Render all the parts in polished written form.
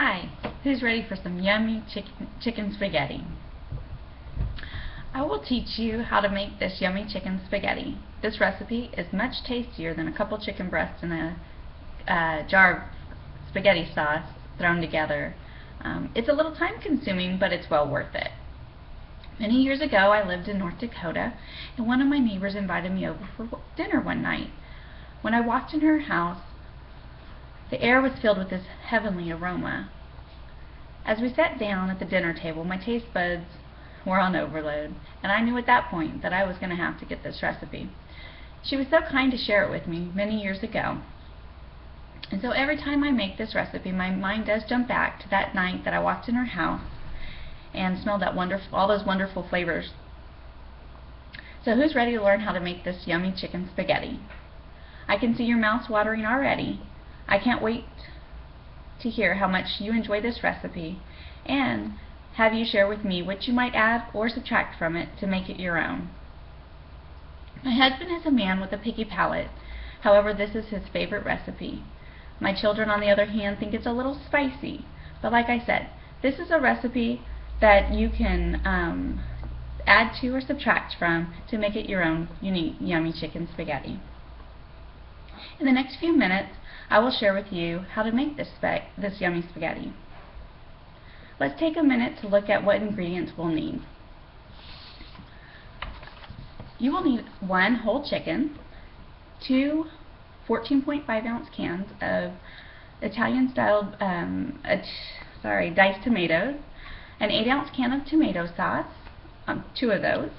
Hi, who's ready for some yummy chicken spaghetti? I will teach you how to make this yummy chicken spaghetti. This recipe is much tastier than a couple chicken breasts in a jar of spaghetti sauce thrown together. It's a little time consuming, but it's well worth it. Many years ago, I lived in North Dakota, and one of my neighbors invited me over for dinner one night. When I walked in her house, the air was filled with this heavenly aroma. As we sat down at the dinner table, my taste buds were on overload, and I knew at that point that I was going to have to get this recipe. She was so kind to share it with me many years ago. And so every time I make this recipe, my mind does jump back to that night that I walked in her house and smelled that all those wonderful flavors. So who's ready to learn how to make this yummy chicken spaghetti? I can see your mouths watering already. I can't wait to hear how much you enjoy this recipe and have you share with me what you might add or subtract from it to make it your own. My husband is a man with a picky palate. However, this is his favorite recipe. My children, on the other hand, think it's a little spicy. But like I said, this is a recipe that you can add to or subtract from to make it your own unique yummy chicken spaghetti. In the next few minutes, I will share with you how to make this yummy spaghetti. Let's take a minute to look at what ingredients we'll need. You will need 1 whole chicken, 2 14.5-ounce cans of Italian-style diced tomatoes, an 8-ounce can of tomato sauce, 2 of those.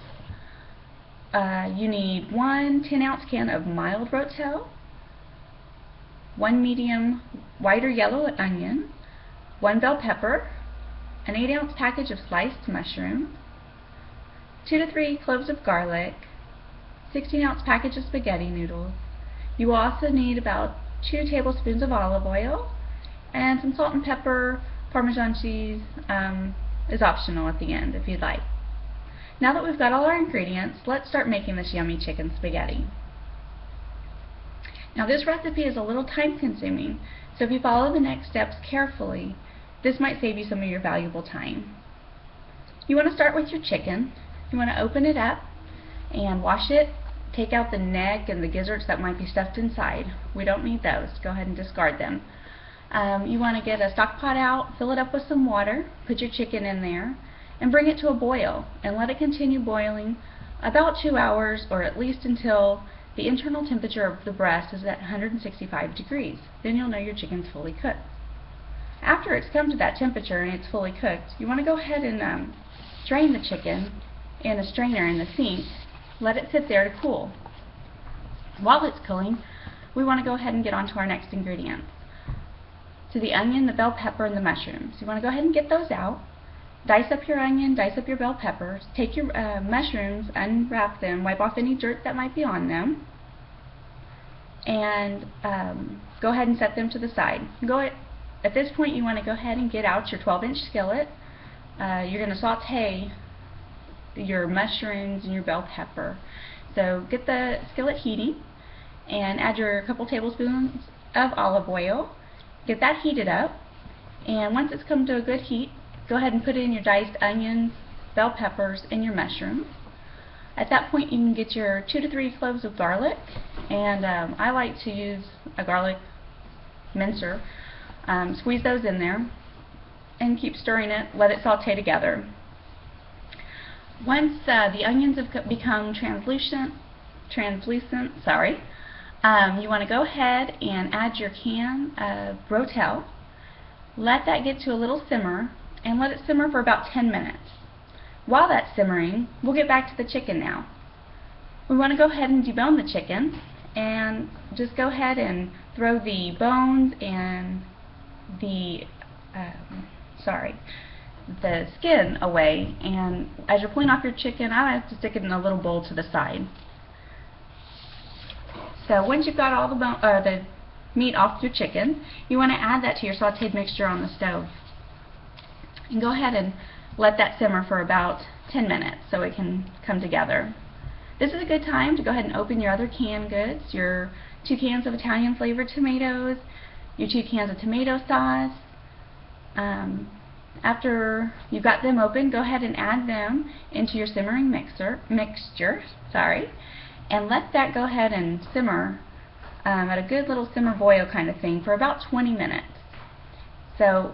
You need 1 10-ounce can of mild rotel, 1 medium white or yellow onion, 1 bell pepper, an 8-ounce package of sliced mushrooms, 2 to 3 cloves of garlic, 16-ounce package of spaghetti noodles. You will also need about 2 tablespoons of olive oil, and some salt and pepper. Parmesan cheese is optional at the end if you'd like. Now that we've got all our ingredients, let's start making this yummy chicken spaghetti. Now this recipe is a little time consuming, so if you follow the next steps carefully, this might save you some of your valuable time. You want to start with your chicken. You want to open it up and wash it. Take out the neck and the gizzards that might be stuffed inside. We don't need those. Go ahead and discard them. You want to get a stock pot out, fill it up with some water, put your chicken in there, and bring it to a boil, and let it continue boiling about 2 hours, or at least until the internal temperature of the breast is at 165 degrees. Then you'll know your chicken's fully cooked. After it's come to that temperature and it's fully cooked, you want to go ahead and drain the chicken in a strainer in the sink. Let it sit there to cool. While it's cooling, we want to go ahead and get on to our next ingredients. To the onion, the bell pepper, and the mushrooms. You want to go ahead and get those out. Dice up your onion, dice up your bell peppers. Take your mushrooms, unwrap them, wipe off any dirt that might be on them, and go ahead and set them to the side. At this point, you want to go ahead and get out your 12-inch skillet. You're going to saute your mushrooms and your bell pepper. So get the skillet heating and add your couple tablespoons of olive oil. Get that heated up, and once it's come to a good heat, go ahead and put in your diced onions, bell peppers, and your mushrooms. At that point, you can get your 2 to 3 cloves of garlic, and I like to use a garlic mincer. Squeeze those in there and keep stirring it. Let it saute together. Once the onions have become translucent, you want to go ahead and add your can of rotel. Let that get to a little simmer, and let it simmer for about 10 minutes. While that's simmering, we'll get back to the chicken now. We want to go ahead and debone the chicken, and just go ahead and throw the bones and the skin away. And as you're pulling off your chicken, I like to stick it in a little bowl to the side. So once you've got all the meat off your chicken, you want to add that to your sauteed mixture on the stove. And go ahead and let that simmer for about 10 minutes so it can come together. This is a good time to go ahead and open your other canned goods, your 2 cans of Italian flavored tomatoes, your 2 cans of tomato sauce, After you've got them open, go ahead and add them into your simmering mixture, and let that go ahead and simmer at a good little simmer boil kind of thing for about 20 minutes. So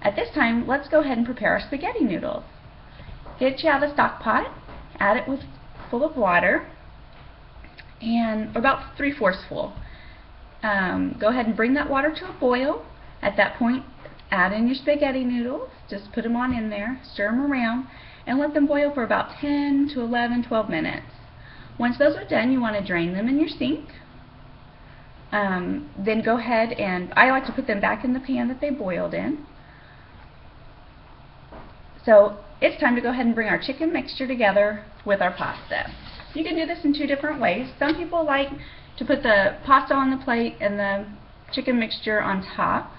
at this time, let's go ahead and prepare our spaghetti noodles. Get you out a stock pot, add it full of water, and about 3/4 full. Go ahead and bring that water to a boil. At that point, add in your spaghetti noodles. Just put them on in there, stir them around, and let them boil for about 10 to 11, 12 minutes. Once those are done, you want to drain them in your sink. Then go ahead and, I like to put them back in the pan that they boiled in. So it's time to go ahead and bring our chicken mixture together with our pasta. You can do this in 2 different ways. Some people like to put the pasta on the plate and the chicken mixture on top.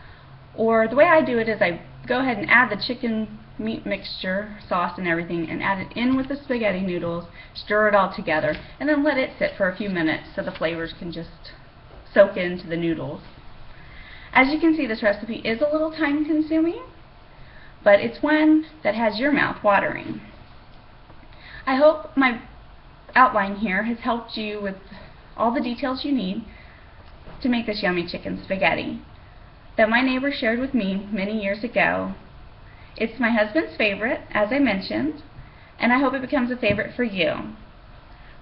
Or the way I do it is I go ahead and add the chicken meat mixture, sauce and everything, and add it in with the spaghetti noodles, stir it all together, and then let it sit for a few minutes so the flavors can just soak into the noodles. As you can see, this recipe is a little time consuming, but it's one that has your mouth watering. I hope my outline here has helped you with all the details you need to make this yummy chicken spaghetti that my neighbor shared with me many years ago. It's my husband's favorite, as I mentioned, and I hope it becomes a favorite for you.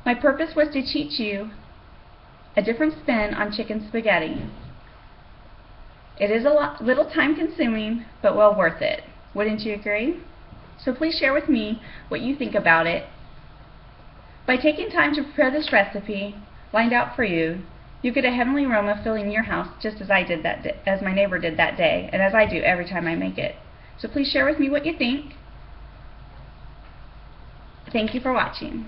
My purpose was to teach you a different spin on chicken spaghetti. It is a little time consuming, but well worth it. Wouldn't you agree? So please share with me what you think about it. By taking time to prepare this recipe lined out for you, you get a heavenly aroma filling your house just as I did that day, as my neighbor did that day, and as I do every time I make it. So please share with me what you think. Thank you for watching.